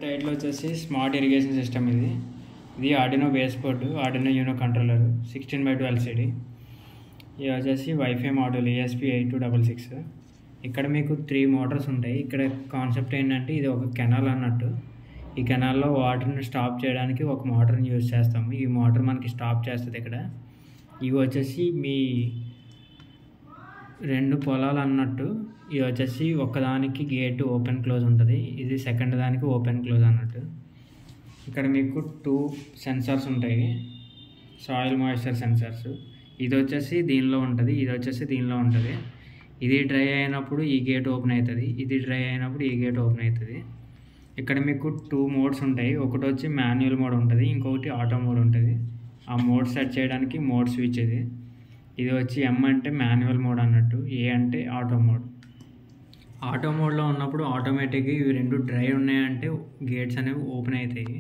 Title వచ్చేసి smart irrigation system. ఇది Arduino base board, Arduino Uno controller 16x12 LCD. ఇది వచ్చేసి వైఫై మోడల్ ESP8266. ఇక్కడ మీకు 3 మోటార్స్ ఉంటాయి. ఇక్కడ కాన్సెప్ట్ ఏంటంటే ఇది ఒక కెనాల్ అన్నట్టు. ఈ కెనాల్లో వాటర్ని స్టాప్ చేయడానికి ఒక మోటార్ని యూజ్ చేస్తాము. ఈ మోటార్ మనకి స్టాప్ చేస్తుంది ఇక్కడ. ఇవి వచ్చేసి మీ 2 పొలాలు అన్నట్టు. ఇది వచ్చేసి ఒకదానికి గేట్ ఓపెన్ క్లోజ్ ఉంటుంది, ఇది సెకండ్ దానికి ఓపెన్ క్లోజ్ అన్నట్టు. ఇక్కడ మీకు 2 సెన్సార్స్ ఉంటాయి, సాయిల్ మాయిశ్చర్ సెన్సార్స్. ఇది వచ్చేసి దీనిలో ఉంటుంది, ఇది వచ్చేసి దీనిలో ఉంటుంది. ఇది డ్రై అయినప్పుడు ఈ గేట్ ఓపెన్ అవుతుంది, ఇది డ్రై అయినప్పుడు ఈ గేట్ ఓపెన్ అవుతుంది. ఇక్కడ మీకు 2 మోడ్స్ ఉంటాయి. ఒకటి వచ్చి మాన్యువల్ మోడ్ ఉంటుంది, ఇంకొకటి ఆటో మోడ్ ఉంటుంది. ఆ మోడ్ సెట్ చేయడానికి మోడ్ స్విచ్ ఇది వచ్చి M అంటే మాన్యువల్ మోడ్ అన్నట్టు, A అంటే ఆటో మోడ్. ఆటో మోడ్లో ఉన్నప్పుడు ఆటోమేటిక్గా ఇవి 2 డ్రై ఉన్నాయంటే గేట్స్ అనేవి ఓపెన్ అవుతాయి.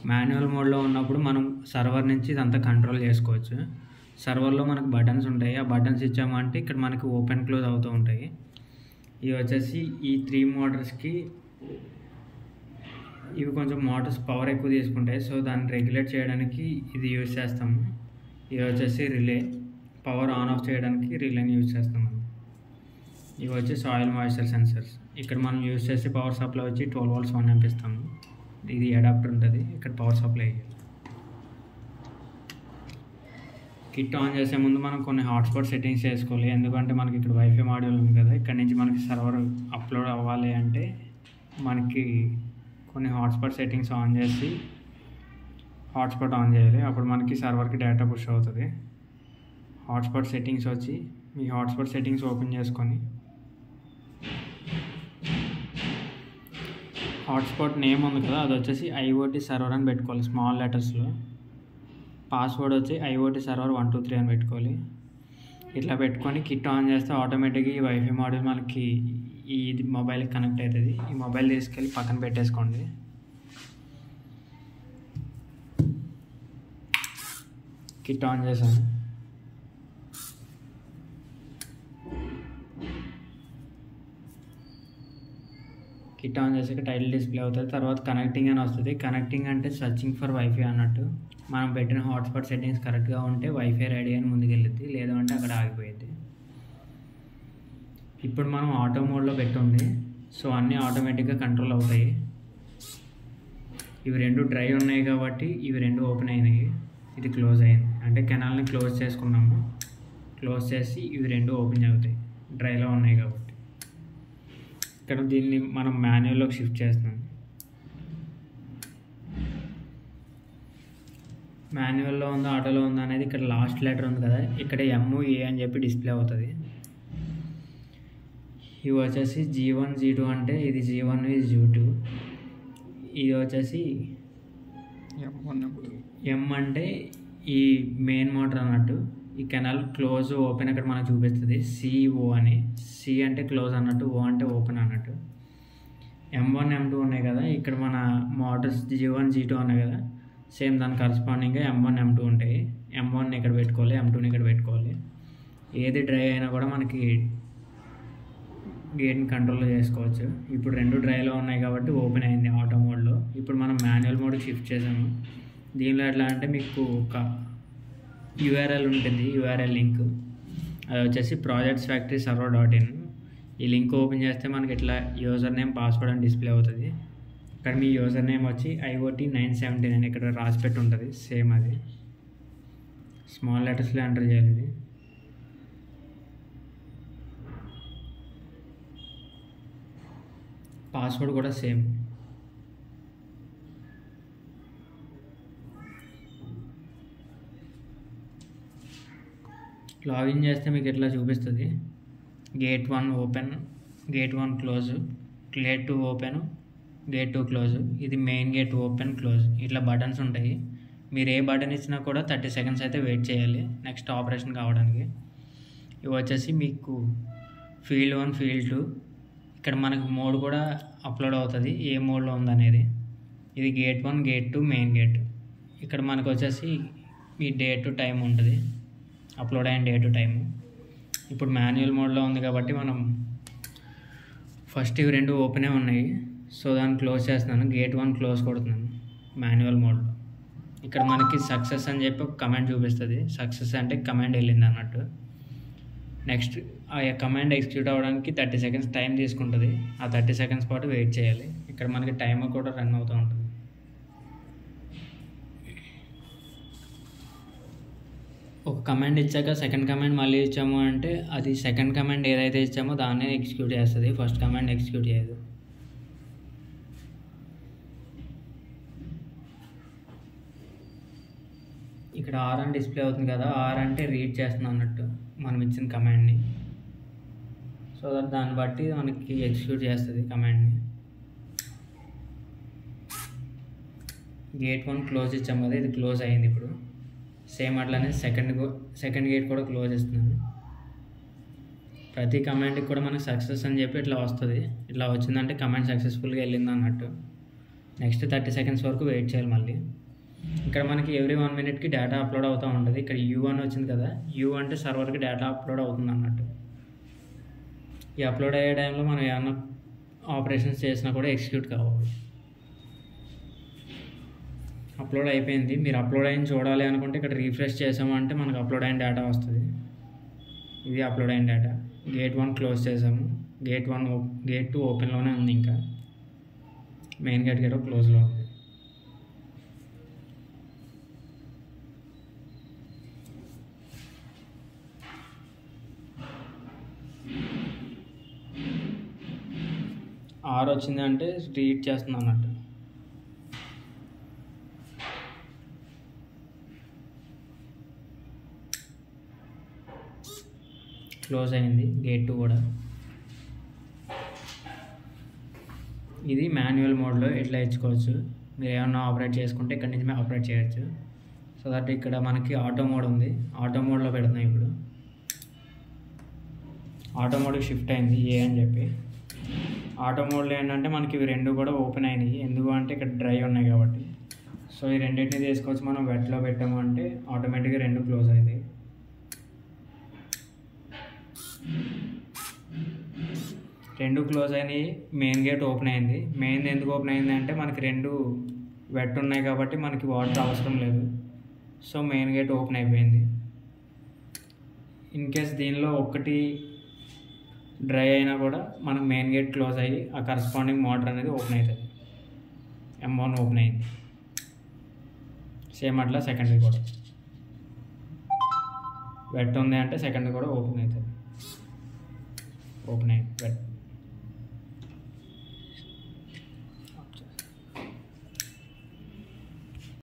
మాన్యువల్ మోడ్లో ఉన్నప్పుడు మనం సర్వర్ నుంచి ఇదంతా కంట్రోల్ చేసుకోవచ్చు. సర్వర్లో మనకు బటన్స్ ఉంటాయి, ఆ బటన్స్ ఇచ్చామంటే ఇక్కడ మనకి ఓపెన్ క్లోజ్ అవుతూ ఉంటాయి. ఇవి వచ్చేసి ఈ 3 మోటార్స్కి ఇవి కొంచెం మోటార్స్ పవర్ ఎక్కువ తీసుకుంటాయి, సో దాన్ని రెగ్యులేట్ చేయడానికి ఇది యూజ్ చేస్తాము. ఇది వచ్చేసి రిలే, పవర్ ఆన్ ఆఫ్ చేయడానికి రిలేని యూజ్ చేస్తాము. ఇవి వచ్చి సాయిల్ మాయిశ్చర్ సెన్సర్స్. ఇక్కడ మనం యూజ్ చేసే పవర్ సప్లై వచ్చి 12 volts 1 amp ఇస్తాము. ఇది అడాప్టర్ ఉంటుంది, ఇక్కడ పవర్ సప్లై. కిట్ ఆన్ చేసే ముందు మనం కొన్ని హాట్స్పాట్ సెట్టింగ్స్ చేసుకోవాలి, ఎందుకంటే మనకి ఇక్కడ వైఫై మాడ్యూల్ ఉంది కదా, ఇక్కడ నుంచి మనకి సర్వర్ అప్లోడ్ అవ్వాలి అంటే మనకి కొన్ని హాట్స్పాట్ సెట్టింగ్స్ ఆన్ చేసి హాట్స్పాట్ ఆన్ చేయాలి, అప్పుడు మనకి సర్వర్కి డేటా పుష్ అవుతుంది. హాట్స్పాట్ సెట్టింగ్స్ వచ్చి మీ హాట్స్పాట్ సెట్టింగ్స్ ఓపెన్ చేసుకొని హాట్స్పాట్ నేమ్ ఉంది కదా, అది వచ్చేసి IoT సర్వర్ అని పెట్టుకోవాలి స్మాల్ లెటర్స్లో. పాస్వర్డ్ వచ్చి IoT సర్వర్ 123 అని పెట్టుకోవాలి. ఇట్లా పెట్టుకొని కిట్ ఆన్ చేస్తే ఆటోమేటిక్గా ఈ వైఫై మాడ్యూల్ మనకి ఈ మొబైల్కి కనెక్ట్ అవుతుంది. ఈ మొబైల్ తీసుకెళ్ళి పక్కన పెట్టేసుకోండి. కిట్ ఆన్ చేశాను. కిట్ ఆన్ చేసాక టైటిల్ డిస్ప్లే అవుతుంది. తర్వాత కనెక్టింగ్ అని వస్తుంది. కనెక్టింగ్ అంటే సర్చింగ్ ఫర్ వైఫై అన్నట్టు. మనం పెట్టిన హాట్స్పాట్ సెట్టింగ్స్ కరెక్ట్గా ఉంటే వైఫై రెడీ అని ముందుకెళ్ళుద్ది, లేదంటే అక్కడ ఆగిపోయింది. ఇప్పుడు మనం ఆటో మోడ్లో పెట్టుంది, సో అన్నీ ఆటోమేటిక్గా కంట్రోల్ అవుతాయి. ఇవి 2 డ్రై ఉన్నాయి కాబట్టి ఇవి 2 ఓపెన్ అయినాయి, ఇది క్లోజ్ అయింది. అంటే కెనాల్ని క్లోజ్ చేసుకున్నాము, క్లోజ్ చేసి ఇవి 2 ఓపెన్ అవుతాయి డ్రైలో ఉన్నాయి కాబట్టి. ఇక్కడ దీన్ని మనం మాన్యువల్లోకి షిఫ్ట్ చేస్తున్నాం. మాన్యువల్లో ఉందా ఆటోలో ఉందా అనేది ఇక్కడ లాస్ట్ లెటర్ ఉంది కదా, ఇక్కడ MA అని చెప్పి డిస్ప్లే అవుతుంది. ఇవి వచ్చేసి G1 G2 అంటే ఇది G1 ఇది G2. ఇది వచ్చేసి M అంటే ఈ మెయిన్ మోటార్ అన్నట్టు. ఈ కెనాల్ క్లోజ్ ఓపెన్ అక్కడ మనకు చూపిస్తుంది CO అని. C అంటే క్లోజ్ అన్నట్టు, O అంటే ఓపెన్ అన్నట్టు. M1 M2 ఉన్నాయి కదా, ఇక్కడ మన మోటార్స్ G1 G2 ఉన్నాయి కదా, సేమ్ దాని కరస్పాండింగ్గా M1 M2 ఉంటాయి. M1ని ఇక్కడ పెట్టుకోవాలి, M2ని ఇక్కడ పెట్టుకోవాలి. ఏది డ్రై అయినా కూడా మనకి గేట్ని కంట్రోల్లో చేసుకోవచ్చు. ఇప్పుడు 2 డ్రైలో ఉన్నాయి కాబట్టి ఓపెన్ అయింది ఆటో మోడ్లో. ఇప్పుడు మనం మాన్యువల్ మోడ్కి షిఫ్ట్ చేసాము. దీనిలో ఎట్లా అంటే మీకు ఒక URL ఉంటుంది, URL లింక్. అది వచ్చేసి projectsfactoryserver.in. ఈ లింక్ ఓపెన్ చేస్తే మనకి ఇట్లా యూజర్ నేమ్ పాస్వర్డ్ అని డిస్ప్లే అవుతుంది. ఇక్కడ మీ యూజర్ నేమ్ వచ్చి IoT979 అని ఇక్కడ రాసిపెట్టి ఉంటుంది, సేమ్ అది స్మాల్ లెటర్స్లో ఎంటర్ చేయాలి. ఇది పాస్వర్డ్ కూడా సేమ్. లాగిన్ చేస్తే మీకు ఎట్లా చూపిస్తుంది, gate 1 open, gate 1 close, gate 2 open, gate 2 close. ఇది మెయిన్ గేట్ ఓపెన్ క్లోజ్. ఇట్లా బటన్స్ ఉంటాయి. మీరు ఏ బటన్ ఇచ్చినా కూడా 30 seconds అయితే వెయిట్ చేయాలి నెక్స్ట్ ఆపరేషన్ కావడానికి. ఇవి వచ్చేసి మీకు ఫీల్డ్ 1 ఫీల్డ్ 2. ఇక్కడ మనకు మోడ్ కూడా అప్లోడ్ అవుతుంది, ఏ మోడ్లో ఉందనేది. ఇది గేట్ 1 గేట్ 2 మెయిన్ గేట్. ఇక్కడ మనకు వచ్చేసి మీ డేట్ టైం ఉంటుంది, అప్లోడ్ అయిన డేట్ టైము. ఇప్పుడు మాన్యువల్ మోడ్లో ఉంది కాబట్టి మనం ఫస్ట్ ఇవి 2 ఓపెనే ఉన్నాయి. సో దాన్ని క్లోజ్ చేస్తున్నాను. గేట్ 1 క్లోజ్ కొడుతున్నాను మాన్యువల్ మోడ్లో. ఇక్కడ మనకి సక్సెస్ అని చెప్పి ఒక కమాండ్ చూపిస్తుంది. సక్సెస్ అంటే కమాండ్ వెళ్ళింది అన్నట్టు. నెక్స్ట్ ఆ కమాండ్ ఎగ్జిక్యూట్ అవ్వడానికి 30 సెకండ్స్ టైం తీసుకుంటుంది. ఆ 30 సెకండ్స్ పాటు వెయిట్ చేయాలి. ఇక్కడ మనకి టైమర్ కూడా రన్ అవుతూ ఉంటుంది. ఒక కమాండ్ ఇచ్చాక సెకండ్ కమాండ్ మళ్ళీ ఇచ్చాము అంటే అది సెకండ్ కమాండ్ ఏదైతే ఇచ్చామో దాన్నే ఎగ్జిక్యూట్ చేస్తుంది, ఫస్ట్ కమాండ్ ఎగ్జిక్యూట్ చేయదు. ఇక్కడ ఆర్ అని డిస్ప్లే అవుతుంది కదా, ఆర్ అంటే రీడ్ చేస్తుంది అన్నట్టు మనం ఇచ్చిన కమాండ్ని. సో దట్ దాన్ని బట్టి మనకి ఎగ్జిక్యూట్ చేస్తుంది కమాండ్ని. గేట్ 1 క్లోజ్ ఇచ్చాము కదా, ఇది క్లోజ్ అయ్యింది. ఇప్పుడు సేమ్ అట్లానే సెకండ్ గేట్ కూడా క్లోజ్ ఇస్తున్నాను. ప్రతి కమాండ్కి కూడా మనకు సక్సెస్ అని చెప్పి ఇట్లా వస్తుంది. ఇట్లా వచ్చిందంటే కమాండ్ సక్సెస్ఫుల్గా వెళ్ళింది అన్నట్టు. నెక్స్ట్ 30 సెకండ్స్ వరకు వెయిట్ చేయాలి మళ్ళీ. ఇక్కడ మనకి ఎవ్రీ 1 మినిట్కి డేటా అప్లోడ్ అవుతూ ఉంటుంది. ఇక్కడ యూ అని వచ్చింది కదా, యూ అంటే సర్వర్కి డేటా అప్లోడ్ అవుతుంది అన్నట్టు. ఈ అప్లోడ్ అయ్యే టైంలో మనం ఏమన్నా ఆపరేషన్స్ చేసినా కూడా ఎగ్జిక్యూట్ కావాలి. అప్లోడ్ అయిపోయింది. మీరు అప్లోడ్ అయిన చూడాలి అనుకుంటే ఇక్కడ రీఫ్రెష్ చేసామంటే మనకు అప్లోడ్ అయిన డేటా వస్తుంది. ఇది అప్లోడ్ అయిన డేటా. గేట్ 1 క్లోజ్ చేసాము. గేట్ 2 ఓపెన్లోనే ఉంది. ఇంకా మెయిన్ గేట్ క్లోజ్లో ఉంది. ఆర్ వచ్చిందంటే రీడ్ చేస్తుంది అన్నట్టు. క్లోజ్ అయింది గేట్ 2 కూడా. ఇది మాన్యువల్ మోడ్లో ఎట్లా ఇచ్చుకోవచ్చు. మీరు ఏమన్నా ఆపరేట్ చేసుకుంటే ఇక్కడి నుంచి మేము ఆపరేట్ చేయొచ్చు. సో దట్ ఇక్కడ మనకి ఆటో మోడ్ ఉంది. ఆటో మోడ్లో పెడుతున్నాం. ఇప్పుడు ఆటో మోడ్కి షిఫ్ట్ అయింది ఏ అని చెప్పి. ఆటో మోడ్లో ఏంటంటే మనకి ఇవి రెండు కూడా ఓపెన్ అయినాయి. ఎందుకు అంటే ఇక్కడ డ్రై ఉన్నాయి కాబట్టి. సో ఈ రెండింటిని తీసుకొచ్చి మనం వెట్లో పెట్టాము అంటే ఆటోమేటిక్గా రెండు క్లోజ్ అవుతాయి. రెండు క్లోజ్ అయినాయి. మెయిన్ గేట్ ఓపెన్ అయింది. మెయిన్ ఎందుకు ఓపెన్ అయింది అంటే మనకి రెండు వెట్ ఉన్నాయి కాబట్టి మనకి వాటర్ అవసరం లేదు. సో మెయిన్ గేట్ ఓపెన్ అయిపోయింది. ఇన్ కేస్ దీనిలో ఒక్కటి డ్రై అయినా కూడా మనకు మెయిన్ గేట్ క్లోజ్ అయ్యి ఆ కరస్పాండింగ్ మోటార్ అనేది ఓపెన్ అవుతుంది. M1 ఓపెన్ అయింది. సేమ్ అట్లా సెకండ్ది కూడా వెట్ ఉంది అంటే సెకండ్ కూడా ఓపెన్ అవుతుంది. ఓపెన్ అయింది వెట్.